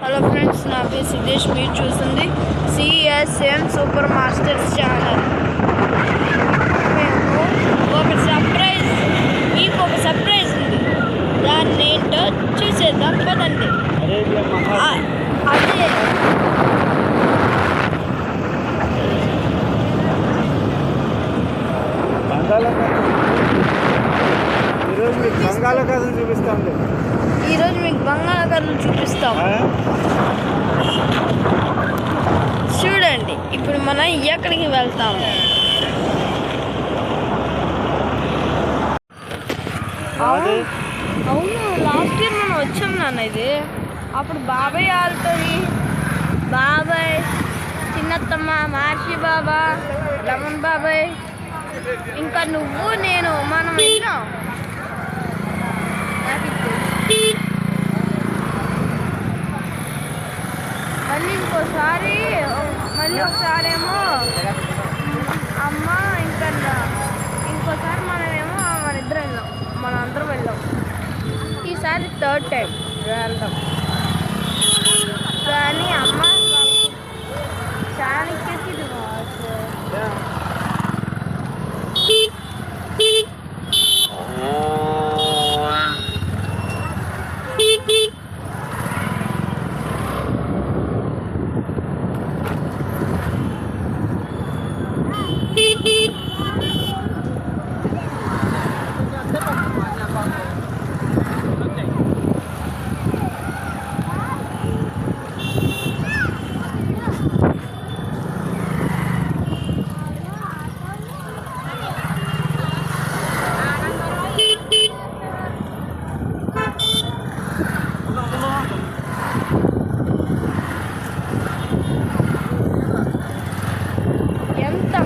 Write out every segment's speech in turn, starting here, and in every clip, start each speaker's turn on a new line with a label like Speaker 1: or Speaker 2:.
Speaker 1: Hello friends, నా పేరు సిద్ధేష్. మీరు చూస్తుంది సిఎస్ఎం సూపర్ మాస్టర్స్ ఛానల్. మేము మీకు ఒక సర్ప్రైజ్ ఉంది. దాన్ని ఏంటో చూసేద్దాం పదండి. అదే ఈరోజు మీకు బంగాళాఖాతం చూపిస్తాం. చూడండి, ఇప్పుడు మనం ఎక్కడికి వెళ్తాము. అవును, లాస్ట్ ఇయర్ మనం వచ్చాం నాన్న. ఇది అప్పుడు బాబాయ్ ఆడుతుంది. బాబాయ్, చిన్నత్తమ్మ, మహర్షి బాబా, రమణ్ బాబాయ్, ఇంకా నువ్వు, నేను, మనం వెళ్ళాం. మళ్ళీ ఒకసారి ఏమో అమ్మ, ఇంకోసారి మనమేమో మనం అందరం వెళ్ళాం. ఈసారి థర్డ్ టైం వెళ్దాం. కానీ అమ్మ చాణక్యకి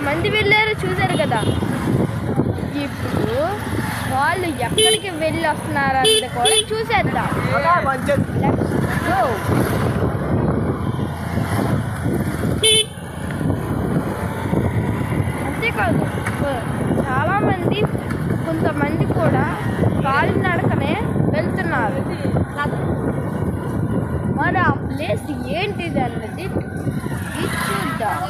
Speaker 1: మంది వెళ్ళారో చూశారు కదా. ఇప్పుడు వాళ్ళు ఎక్కడికి వెళ్ళి వస్తున్నారన్నది కూడా చూసేద్దాం. అంతేకాదు, చాలామంది, కొంతమంది కూడా కాలినడకనే వెళ్తున్నారు. మరి ఆ ప్లేస్ ఏంటిది అన్నది చూద్దాం.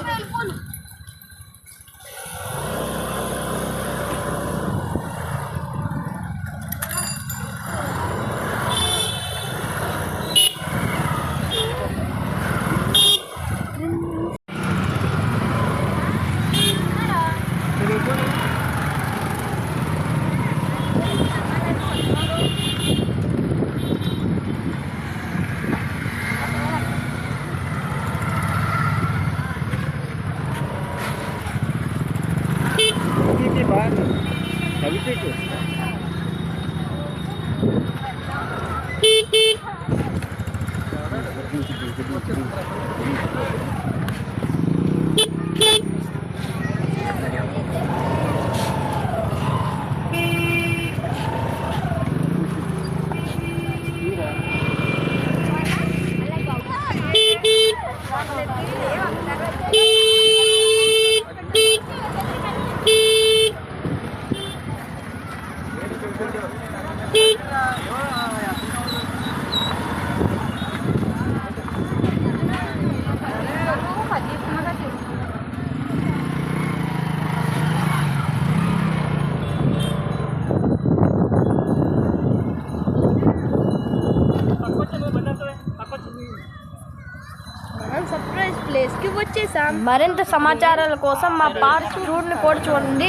Speaker 1: సర్ప్రైజ్ ప్లేస్ కి వచ్చేసాం. మరింత సమాచారాల కోసం మా పార్క్ టూర్ని కూడా చూడండి.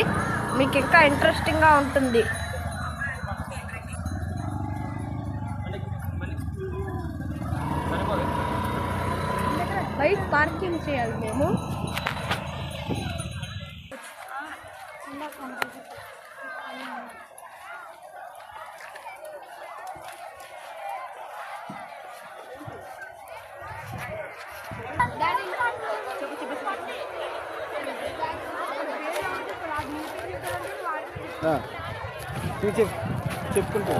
Speaker 1: మీకు ఇంకా ఇంట్రెస్టింగ్ గా ఉంటుంది. బైక్ పార్కింగ్ చేయాలి మేము.
Speaker 2: చెప్పుకుంటా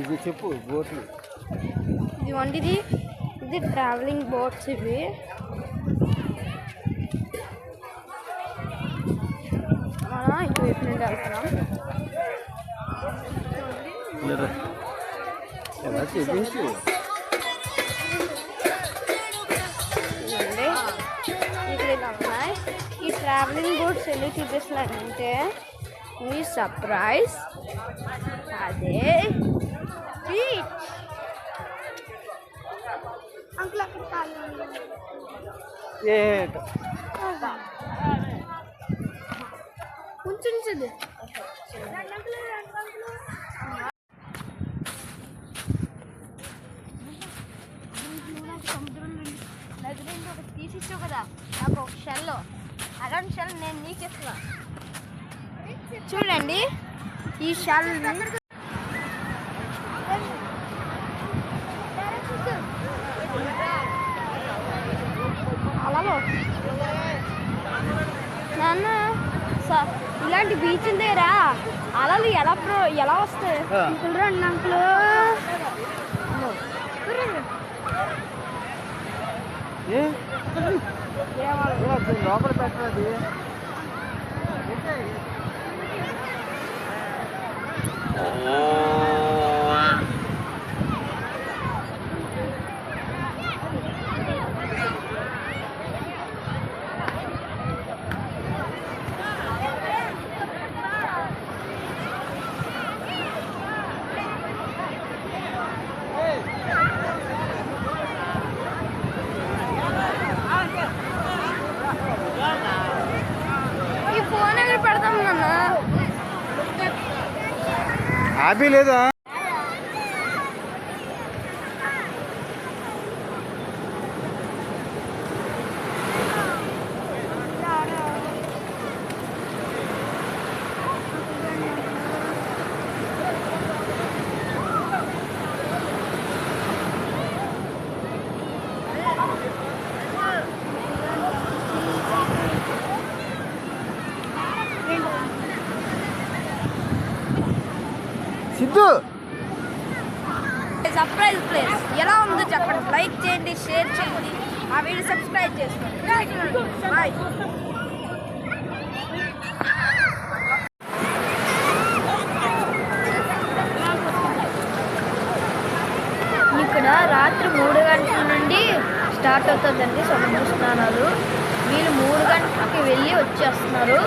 Speaker 2: ఇది చెప్పు. బోట్లు
Speaker 1: ఇది ట్రావెలింగ్ బోట్స్. ఇవి మనం ఇటువైపు నుండి వెళ్తున్నాం.
Speaker 2: ఎలా చెప్పేసి
Speaker 1: చూడండి ఇక్కడ ఇలా ఉన్నాయి. ఈ ట్రావెలింగ్ బోట్స్ ఎందుకు చూపిస్తున్నానంటే మీ సర్ప్రైజ్ అదే బీచ్. అంకుల్ అక్కడ ఉంచుంచదు. నదిలో ఒకటి తీసిచ్చావు కదా నాకు ఒక షెల్, అలాంటి షెల్ నేను నీకు ఇస్తున్నా. చూడండి ఈ షెల్ అలా నాన్న ఇలాంటి బీచ్ దగ్గర అలలు ఎలా వస్తాయి రండి అంకులు.
Speaker 2: లోపల పెట్టండి.
Speaker 1: ఈ ఫోన్ ఎక్కడ పెడతాం నాన్న?
Speaker 2: హ్యాపీ లేదా? సిద్ధు
Speaker 1: సర్ప్రైజ్ ప్లేస్ ఎలా ఉందో చెప్పండి. లైక్ చేయండి, షేర్ చేయండి, ఆ వీడియో సబ్స్క్రైబ్ చేసుకోండి. బాయ్. ఇక్కడ రాత్రి 3 గంటల నుండి స్టార్ట్ అవుతుందండి సముద్ర స్నానాలు. వీళ్ళు 3 గంటలకి వెళ్ళి వచ్చేస్తున్నారు.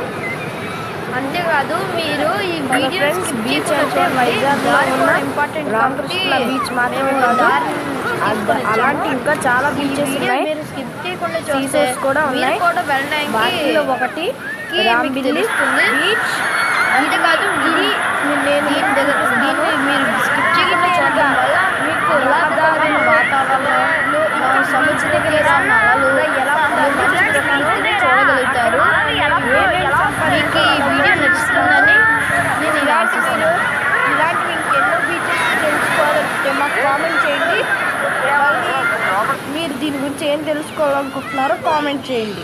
Speaker 1: అంతేకాదు మీరు ఈ వీడియో బీచ్ అంటే వైజాగ్లో ఉన్న ఇంపార్టెంట్ రామకృష్ణ బీచ్ మాత్రమే కాదు, అలాంటి ఇంకా చాలా బీచెస్ ఉన్నాయి. మీరు స్కిప్ చేయకుండా చూస్తే కూడా ఉన్నాయి. కూడా వెళ్ళడానికి వాటిలో ఒకటి రాంబిల్లి బీచ్. అంతేకాదు దీన్ని మీరు స్కిప్ చేయకుండా చూడడం వల్ల మీకు రహదారి వాతావరణంలో సముద్ర దగ్గర నలలు ఎలా చూడగలుగుతారు. మీకు ఈ వీడియో నచ్చుతుందని నేను ఇలాంటివి ఇంకెన్నో బీచెస్ తెలుసుకోవాలంటే మాకు కామెంట్ చేయండి. మీరు దీని గురించి ఏం తెలుసుకోవాలనుకుంటున్నారో కామెంట్ చేయండి.